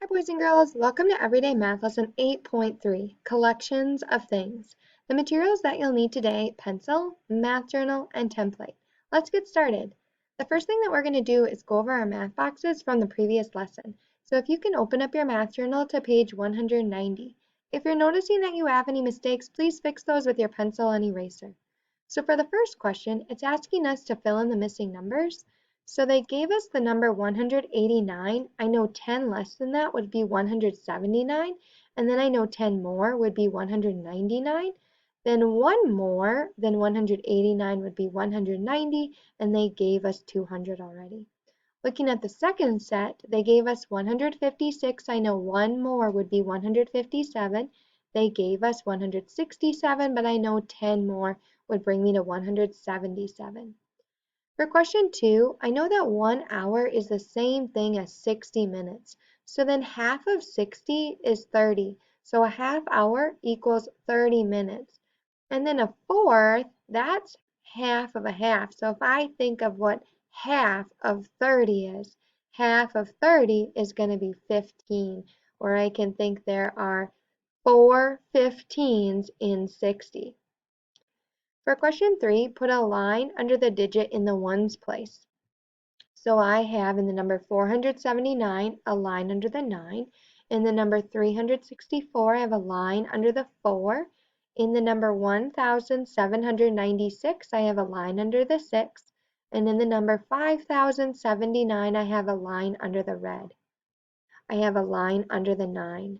Hi boys and girls, welcome to Everyday Math Lesson 8.3, Collections of Things. The materials that you'll need today, pencil, math journal, and template. Let's get started. The first thing that we're going to do is go over our math boxes from the previous lesson. So if you can open up your math journal to page 190. If you're noticing that you have any mistakes, please fix those with your pencil and eraser. So for the first question, it's asking us to fill in the missing numbers. So they gave us the number 189. I know 10 less than that would be 179. And then I know 10 more would be 199. Then one more than 189 would be 190. And they gave us 200 already. Looking at the second set, they gave us 156. I know one more would be 157. They gave us 167, but I know 10 more would bring me to 177. For question 2, I know that 1 hour is the same thing as 60 minutes. So then half of 60 is 30. So a half hour equals 30 minutes. And then a fourth, that's half of a half. So if I think of what half of 30 is, half of 30 is going to be 15. Or I can think there are 4 15s in 60. For question 3, put a line under the digit in the ones place. So I have in the number 479 a line under the 9. In the number 364 I have a line under the 4. In the number 1796 I have a line under the 6. And in the number 5079 I have a line under the red. I have a line under the 9.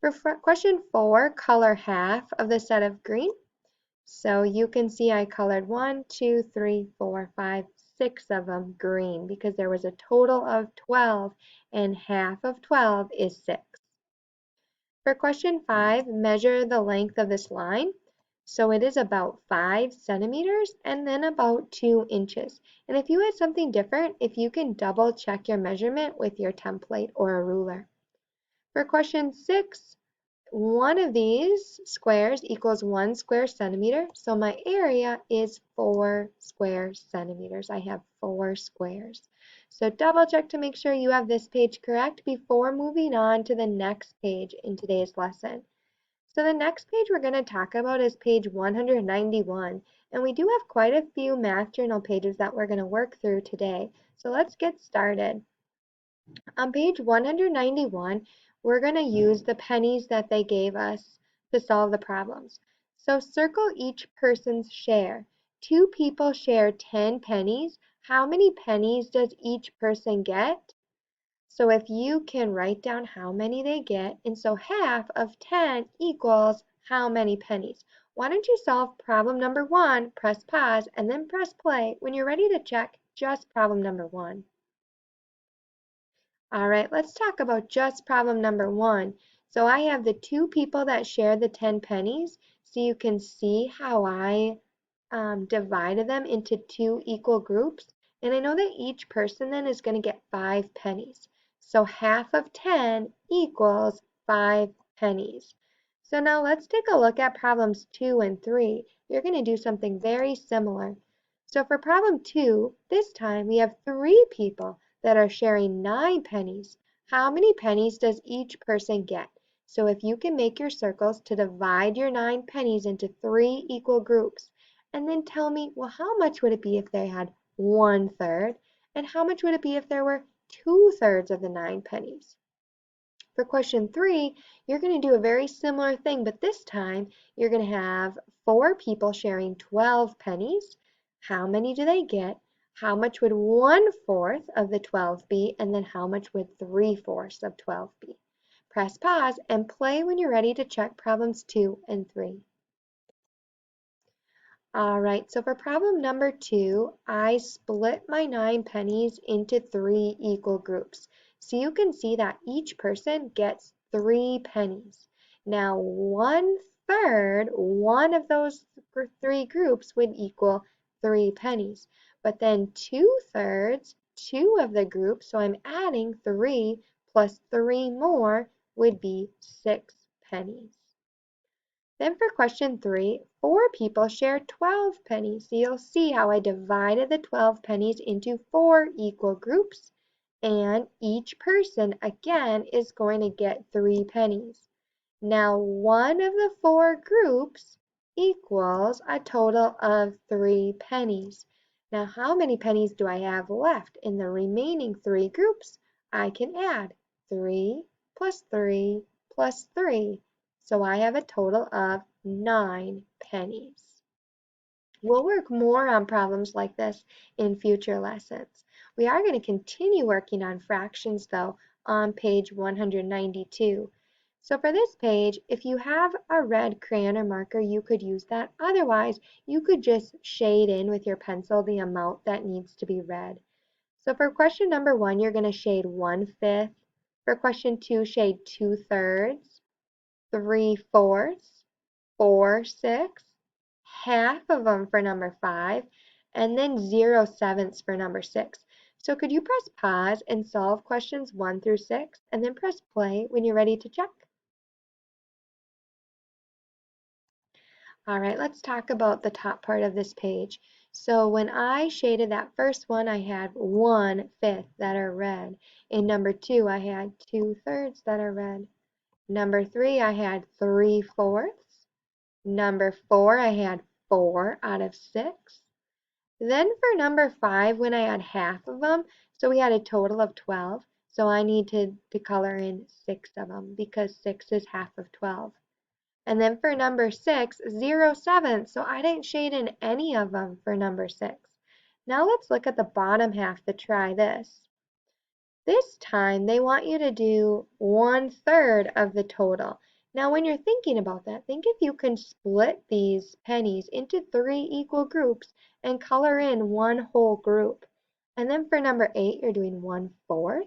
For question 4, color half of the set of green. So you can see I colored 1, 2, 3, 4, 5, 6 of them green because there was a total of 12 and half of 12 is 6. For question 5, measure the length of this line. So it is about 5 centimeters and then about 2 inches. And if you had something different, if you can double check your measurement with your template or a ruler. For question 6, one of these squares equals 1 square centimeter, so my area is 4 square centimeters. I have 4 squares. So double check to make sure you have this page correct before moving on to the next page in today's lesson. So the next page we're going to talk about is page 191, and we do have quite a few math journal pages that we're going to work through today. So let's get started. On page 191, we're going to use the pennies that they gave us to solve the problems. So circle each person's share. 2 people share 10 pennies. How many pennies does each person get? So if you can write down how many they get, and so half of 10 equals how many pennies? Why don't you solve problem number 1, press pause, and then press play when you're ready to check just problem number 1. All right, let's talk about just problem number 1. So I have the 2 people that share the 10 pennies. So you can see how I divided them into 2 equal groups. And I know that each person then is going to get 5 pennies. So half of 10 equals 5 pennies. So now let's take a look at problems 2 and 3. You're going to do something very similar. So for problem 2, this time we have 3 people that are sharing 9 pennies. How many pennies does each person get? So if you can make your circles to divide your 9 pennies into 3 equal groups, and then tell me, well, how much would it be if they had 1/3? And how much would it be if there were 2/3 of the 9 pennies? For question 3, you're going to do a very similar thing, but this time you're going to have 4 people sharing 12 pennies. How many do they get? How much would 1/4 of the 12 be? And then how much would 3/4 of 12 be? Press pause and play when you're ready to check problems 2 and 3. All right, so for problem number 2, I split my 9 pennies into 3 equal groups. So you can see that each person gets 3 pennies. Now 1/3, one of those 3 groups would equal 3 pennies. But then 2/3, 2 of the groups, so I'm adding 3 plus 3 more would be 6 pennies. Then for question 3, 4 people share 12 pennies. So you'll see how I divided the 12 pennies into 4 equal groups. And each person, again, is going to get 3 pennies. Now, one of the 4 groups equals a total of 3 pennies. Now, how many pennies do I have left in the remaining 3 groups? I can add 3 plus 3 plus 3. So I have a total of 9 pennies. We'll work more on problems like this in future lessons. We are going to continue working on fractions though on page 192. So for this page, if you have a red crayon or marker, you could use that. Otherwise, you could just shade in with your pencil the amount that needs to be read. So for question number 1, you're going to shade 1/5. For question 2, shade 2/3, 3/4, 4/6, half of them for number 5, and then 0/7 for number 6. So could you press pause and solve questions 1 through 6, and then press play when you're ready to check? All right, let's talk about the top part of this page. So when I shaded that first one, I had 1/5 that are red. In number 2, I had 2/3 that are red. Number 3, I had 3/4. Number 4, I had 4 out of 6. Then for number 5, when I had half of them, so we had a total of 12. So I needed to color in 6 of them because 6 is half of 12. And then for number 6, 0/7, so I didn't shade in any of them for number 6. Now let's look at the bottom half to try this. This time they want you to do 1/3 of the total. Now when you're thinking about that, think if you can split these pennies into 3 equal groups and color in one whole group. And then for number 8, you're doing 1/4.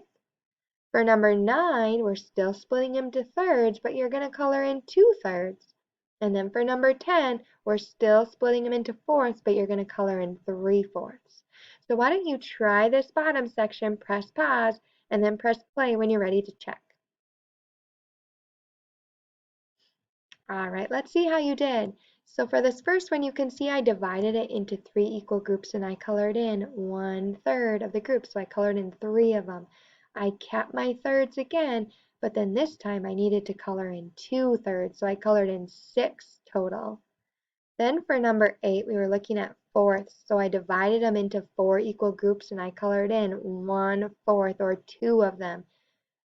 For number 9, we're still splitting them to thirds, but you're going to color in 2/3. And then for number 10, we're still splitting them into fourths, but you're going to color in 3/4. So why don't you try this bottom section, press pause, and then press play when you're ready to check. All right, let's see how you did. So for this first one, you can see I divided it into 3 equal groups and I colored in 1/3 of the group. So I colored in 3 of them. I kept my thirds again, but then this time I needed to color in 2/3. So I colored in 6 total. Then for number 8, we were looking at fourths. So I divided them into 4 equal groups and I colored in 1/4 or 2 of them.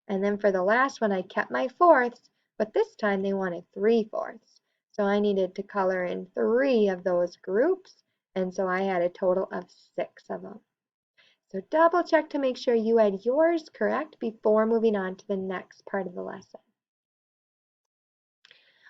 And then for the last one, I kept my fourths, but this time they wanted 3/4. So I needed to color in 3 of those groups, and so I had a total of 6 of them. So double check to make sure you had yours correct before moving on to the next part of the lesson.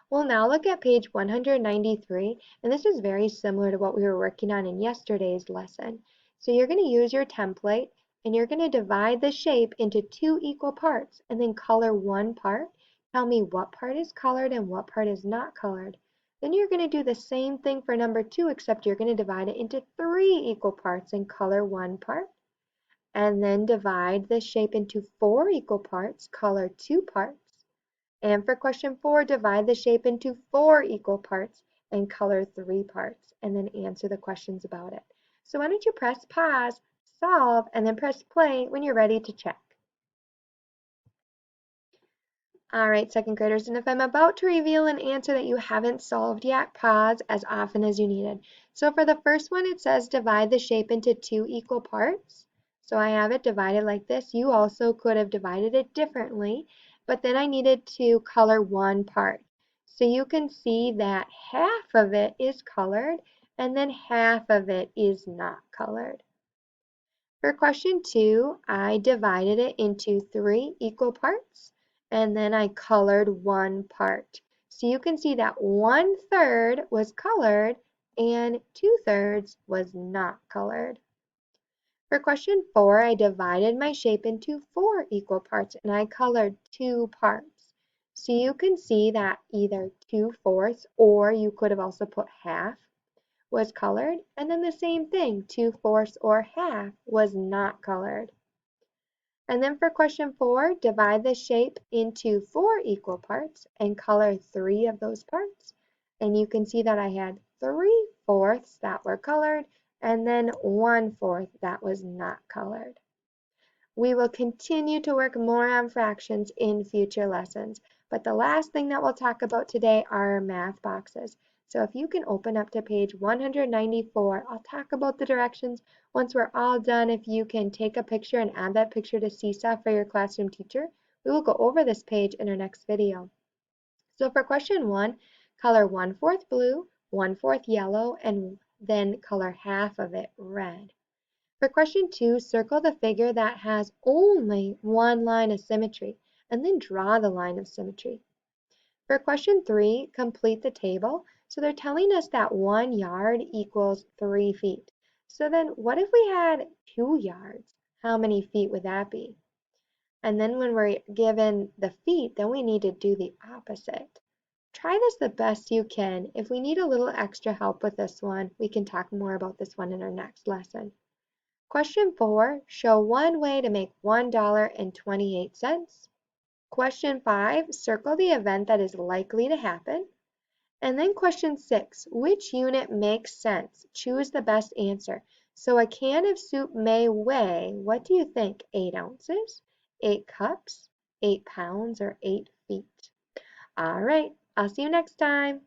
We'll now look at page 193, and this is very similar to what we were working on in yesterday's lesson. So you're going to use your template, and you're going to divide the shape into 2 equal parts, and then color one part. Tell me what part is colored and what part is not colored. Then you're going to do the same thing for number 2, except you're going to divide it into 3 equal parts and color one part. And then divide the shape into 4 equal parts, color 2 parts. And for question 4, divide the shape into 4 equal parts and color 3 parts, and then answer the questions about it. So why don't you press pause, solve, and then press play when you're ready to check. All right, second graders, and if I'm about to reveal an answer that you haven't solved yet, pause as often as you needed. So for the first one, it says divide the shape into 2 equal parts. So I have it divided like this. You also could have divided it differently, but then I needed to color one part. So you can see that half of it is colored and then half of it is not colored. For question 2, I divided it into 3 equal parts and then I colored one part. So you can see that 1/3 was colored and 2/3 was not colored. For question 4, I divided my shape into 4 equal parts and I colored 2 parts. So you can see that either 2/4 or you could have also put half was colored, and then the same thing, 2/4 or half was not colored. And then for question 4, divide the shape into 4 equal parts and color 3 of those parts. And you can see that I had 3/4 that were colored and then 1/4 that was not colored. We will continue to work more on fractions in future lessons, but the last thing that we'll talk about today are our math boxes. So if you can open up to page 194, I'll talk about the directions. Once we're all done, if you can take a picture and add that picture to Seesaw for your classroom teacher, we will go over this page in our next video. So for question 1, color 1/4 blue, 1/4 yellow, and then color half of it red. For question 2, circle the figure that has only one line of symmetry, and then draw the line of symmetry. For question 3, complete the table. So they're telling us that 1 yard equals 3 feet. So then what if we had 2 yards? How many feet would that be? And then when we're given the feet, then we need to do the opposite. Try this the best you can. If we need a little extra help with this one, we can talk more about this one in our next lesson. Question 4, show one way to make $1.28. Question 5, circle the event that is likely to happen. And then question 6, which unit makes sense? Choose the best answer. So a can of soup may weigh, what do you think, 8 ounces, 8 cups, 8 pounds, or 8 feet? All right, I'll see you next time.